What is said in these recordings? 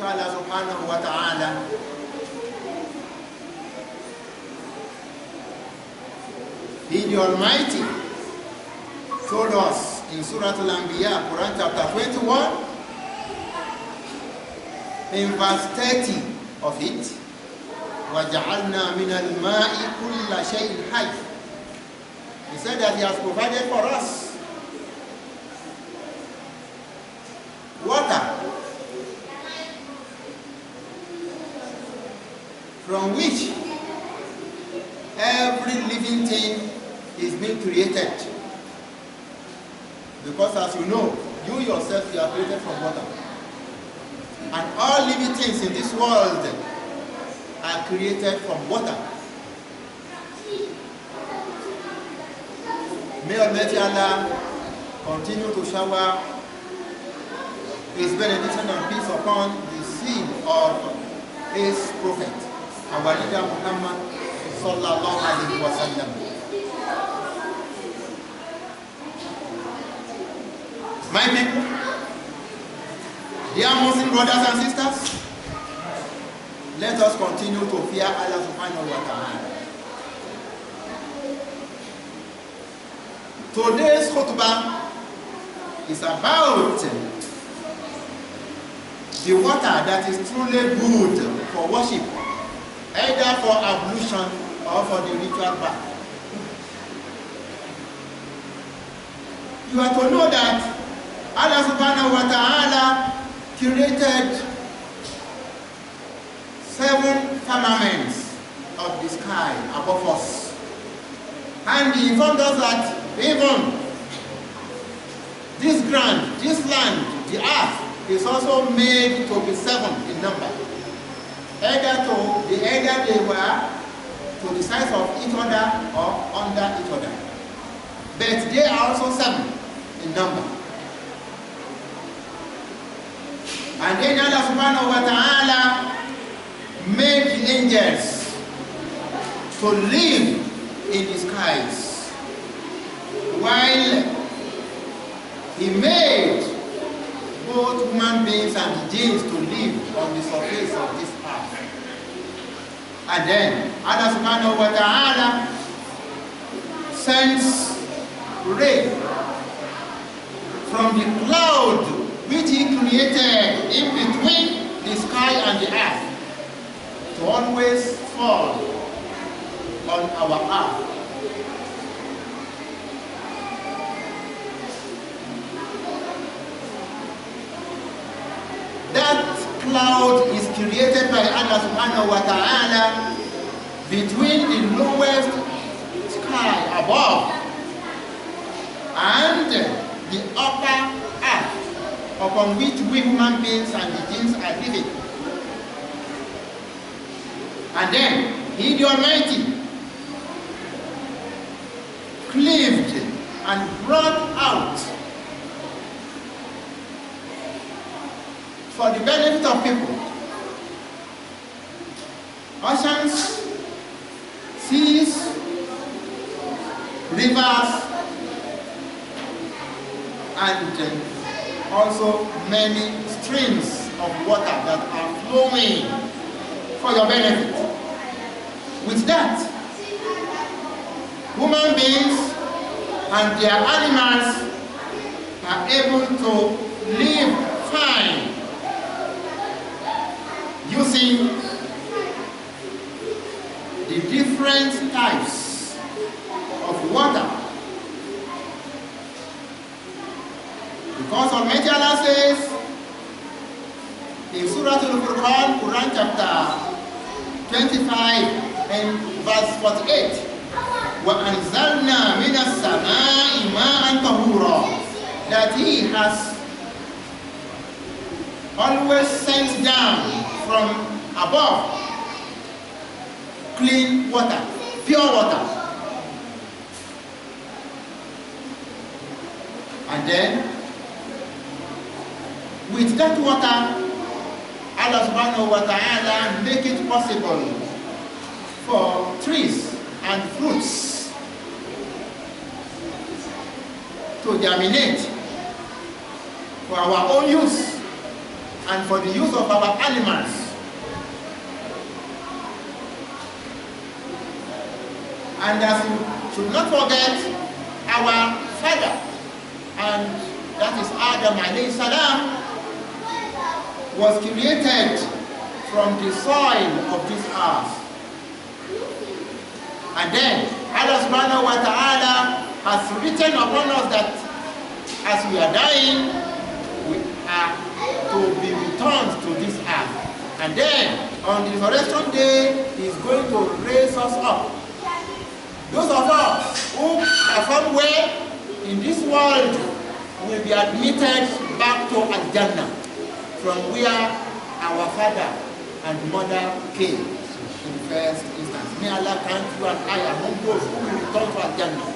Allah subhanahu wa ta'ala He the Almighty told us in Surah Al-Anbiya, Quran chapter 21, in verse 30 of it, وَجَعَلْنَا مِنَ الْمَاءِ كُلَّ شَيْءٍ حَيٍّ. He said that He has provided for us water from which every living thing is being created. Because as you know, you yourself, you are created from water. And all living things in this world are created from water. May Almighty Allah continue to shower His benediction and peace upon the seed of His prophet, our leader Muhammad sallallahu alaihi wasallam. My people, dear Muslim brothers and sisters, let us continue to fear Allah subhanahu wa ta'ala. Today's khutbah is about the water that is truly good for worship, either for ablution or for the ritual bath. You are to know that Allah subhanahu wa ta'ala created 7 firmaments of the sky above us. And He informed us that even this ground, this land, the earth, is also made to be 7 in number. Either they were to the size of each other or under each other. But they are also 7 in number. And then Allah subhanahu wa ta'ala made the angels to live in the skies, while He made both human beings and the jinns to live on the surface of this earth. And then Allah subhanahu wa ta'ala sends rain from the cloud which He created in between the sky and the earth to always fall on our earth. That cloud is created by Allah subhanahu wa ta'ala between the lowest sky above and the upper earth upon which we human beings and the jinns are living. And then He the Almighty cleaved and brought out for the benefit of people oceans, seas, rivers, and also many streams of water that are flowing for your benefit. With that, human beings and their animals are able to live fine using the different types of water. Because Almighty Allah says in Surah Al-Furqan, Quran chapter 25 and verse 48, وَأَنزَلْنَا مِنَ السَّمَاءِ مَاءً طَهُورًا, that He has always sent down from above clean water, pure water. And then with that water, Allah subhanahu wa ta'ala make it possible for trees and fruits to germinate for our own use and for the use of our animals. And as you should not forget, our father, and that is Adam alayhi salam, was created from the soil of this earth. And then Allah subhanahu wa ta'ala has written upon us that as we are dying, we are to be returned to this earth. And then on the resurrection day, He is going to raise us up. Those of us who perform well in this world will be admitted back to Al-Jannah, from where our father and mother came in the first instance. May Allah count you and I among those who will return to Al-Jannah.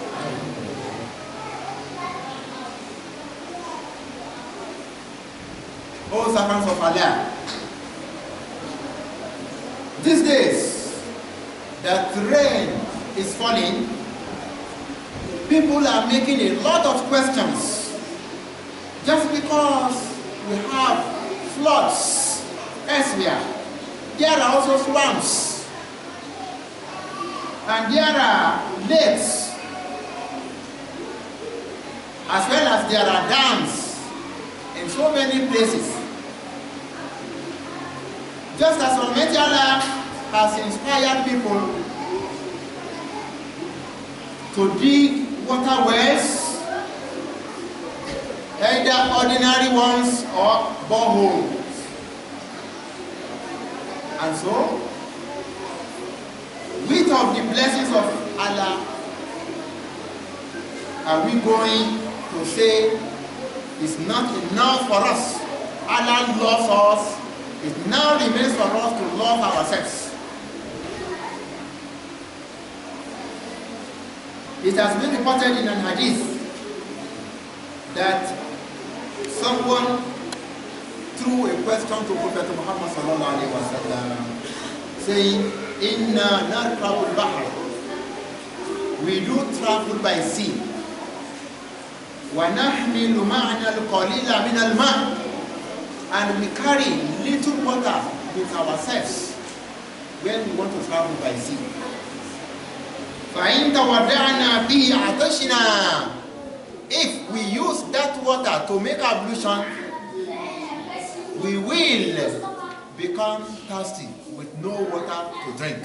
O servants of Allah, these days that rain is falling, people are making a lot of questions just because we have floods elsewhere. There are also swamps, and there are lakes, as well as there are dams in so many places. Just as Almighty Allah has inspired people to dig water wells, either ordinary ones or boreholes. And so, which of the blessings of Allah are we going to say is not enough for us? Allah loves us. It now remains for us to love ourselves. It has been reported in an hadith that someone threw a question to Prophet Muhammad sallallahu alaihi wasallam, saying, "Inna narkabul bahr." We do travel by sea. Wa nahmilu ma'ana al-qalila min al-ma', and we carry little water with ourselves when we want to travel by sea. فَإِنْ تَوَدَّعْنَا بِهِ عَطَشْنَا. If we use that water to make ablution, we will become thirsty with no water to drink.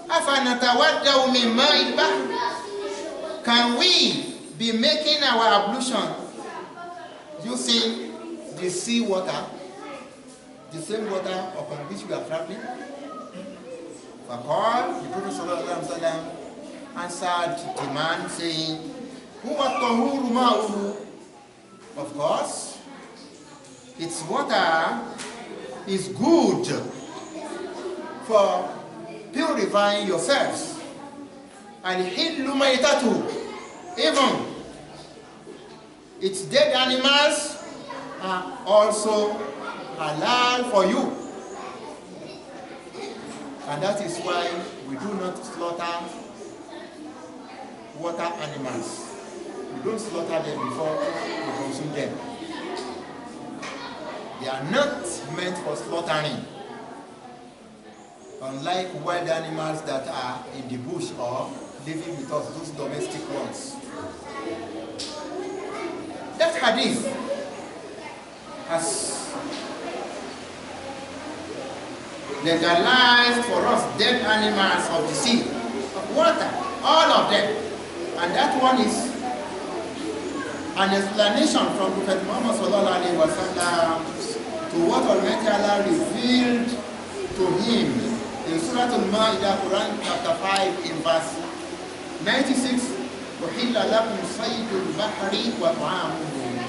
أَفَنَتَوَدَّعُ مِنْ مَاءِ الْبَحْرِ. Can we be making our ablution using the sea water, the same water upon which we are traveling? The Prophet ﷺ answered the man saying, "Huwa tahuru ma'uhu." Of course, its water is good for purifying yourselves. Al-hillu maytatu. Even its dead animals are also halal for you. And that is why we do not slaughter water animals. We don't slaughter them before we consume them. They are not meant for slaughtering. Unlike wild animals that are in the bush or living with us, those domestic ones. That hadith has legalized for us dead animals of the sea, of water, all of them. And that one is an explanation from Prophet Muhammad sallallahu alaihi wasallam to what Almighty Allah revealed to him in Surah Al-Ma'idah, Quran chapter 5 in verse 96. وَحِلَّ لَكُمْ صَيْدُ الْبَحْرِ وَطَعَامُهُ.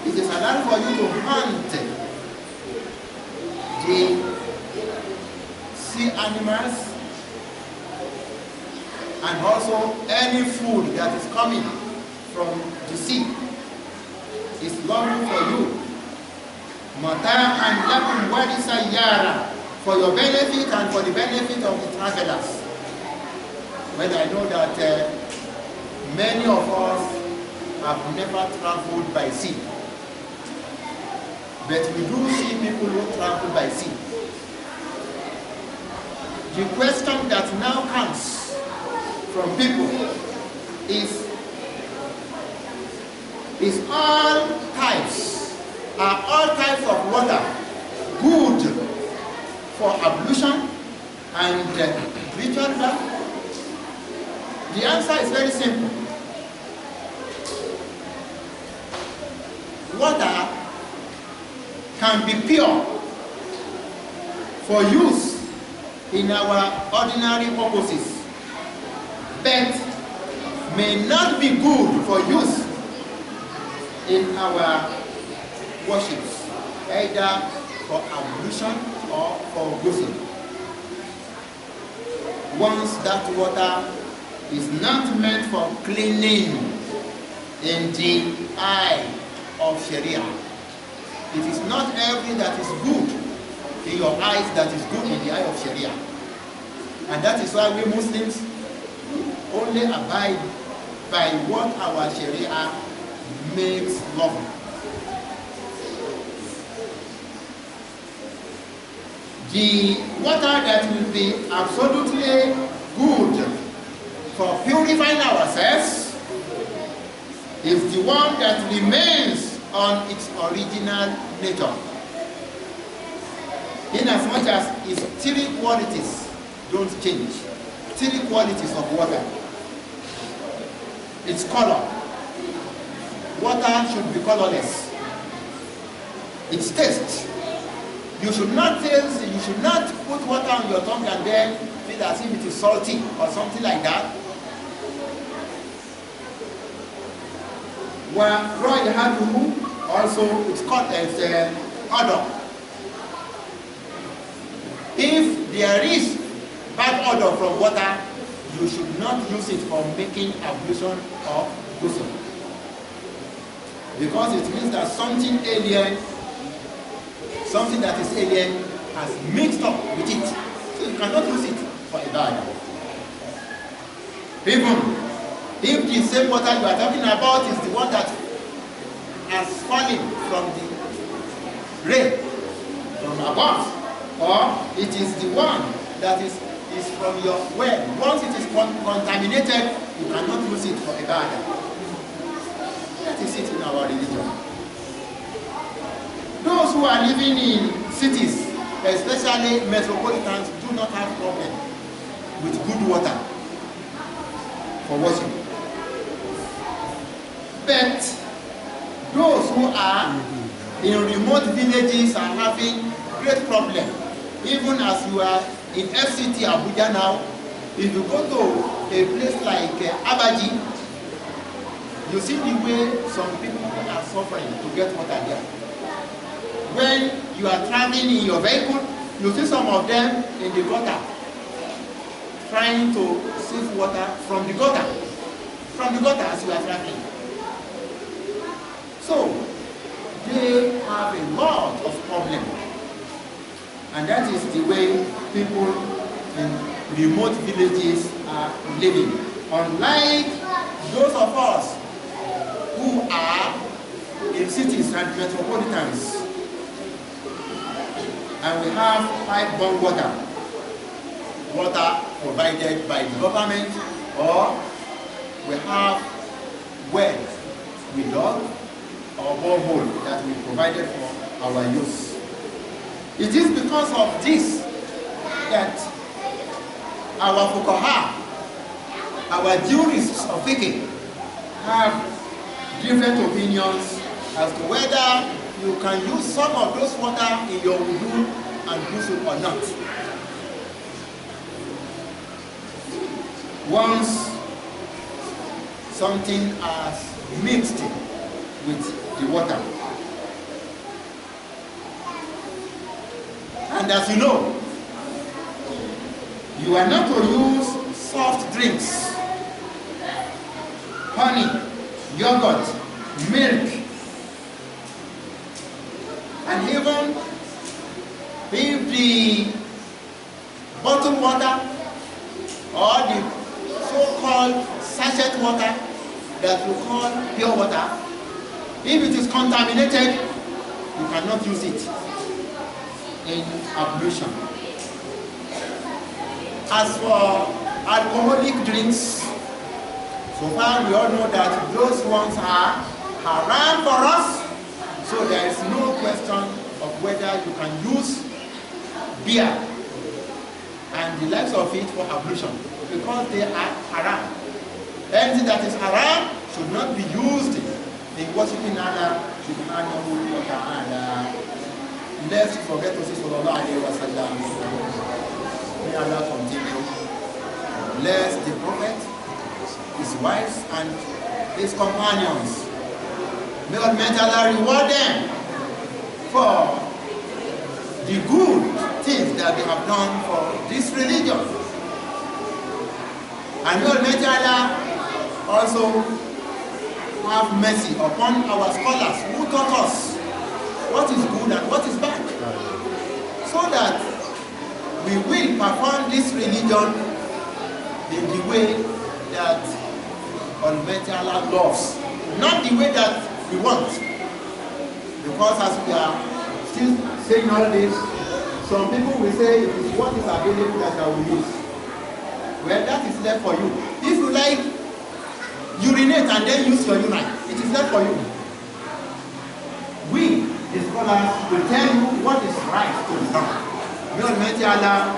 It is allowed for you to hunt the sea animals and also any food that is coming from the sea is lawful for you. Mata'an lakum wa lisayyara, for your benefit and for the benefit of the travelers. Well, I know that many of us have never traveled by sea. but we do see people who travel by sea. The question that now comes from people is are all types of water good for ablution and ritual bath? The answer is very simple. Water can be pure for use in our ordinary purposes, but may not be good for use in our worships, either for ablution or for ghusl. Once that water is not meant for cleaning in the eye of Shari'ah, it is not everything that is good in your eyes that is good in the eye of Shari'ah. And that is why we Muslims only abide by what our Shari'ah makes lawful. The water that will be absolutely good for purifying ourselves is the one that remains on its original nature, inasmuch as its three qualities don't change. Three qualities of water: its color. Water should be colorless. Its taste. You should not taste, you should not put water on your tongue and then feel as if it is salty or something like that. Also, it's called as odor. If there is bad odor from water, you should not use it for making ablution or ghusl, because it means that something alien, something that is alien, has mixed up with it, so you cannot use it for ibadah. Even if the same water you are talking about is the one that has fallen from the rain from above, or it is the one that is from your well, once it is contaminated, you cannot use it for ibadah. That is it in our religion. Those who are living in cities, especially metropolitans, do not have problem with good water for washing. But those who are in remote villages are having great problem. Even as you are in FCT Abuja now, if you go to a place like Abuja, you see the way some people are suffering to get water there. When you are traveling in your vehicle, you see some of them in the gutter, trying to sieve water from the gutter as you are traveling. So, they have a lot of problems. And that is the way people in remote villages are living. Unlike those of us who are in cities and metropolitans, and we have pipe-borne water provided by the government, or we have wells we dug or borehole that we provided for our use. It is because of this that our fuqaha, our jurists of fiqh, have different opinions as to whether you can use some of those water in your wudu and ghusl or not. Once something has mixed with the water. And as you know, you are not to use soft drinks, honey, yogurt, milk, and even if the bottled water or the so-called sachet water that we call pure water, if it is contaminated, you cannot use it in ablution. As for alcoholic drinks, so far we all know that those ones are haram for us, so there is no question of whether you can use beer and the likes of it for ablution, because they are haram. Anything that is haram should not be used in worshiping Allah subhanahu wa ta'ala. Let's forget to say sallallahu alayhi wa sallam. May Allah continue. Bless the Prophet, his wives, and his companions. May Almighty Allah reward them for the good things that they have done for this religion. And may Almighty Allah also have mercy upon our scholars who taught us what is good and what is bad, so that we will perform this religion in the way that Almighty Allah loves, not the way that we want. Because as we are still saying all this, some people will say it is what is available that I will use. Well, that is left for you. If you like, urinate and then use your urine. It is left for you. We, the scholars, will tell you what is right to be done. May Almighty Allah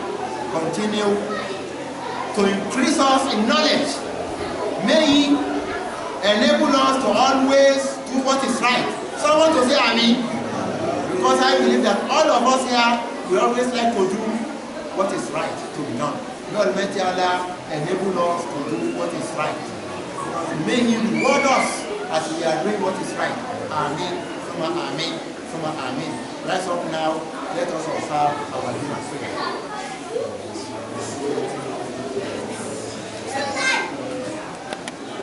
continue to increase us in knowledge. May He enable us to always do what is right. Someone to say Amen. Because I believe that all of us here, we always like to do what is right to be done. May Almighty Allah enable us to do what is right. May He reward us as we are doing what is right. Amen. Summa Amen. Summa Amen. Rise up now. Let us observe our dinner.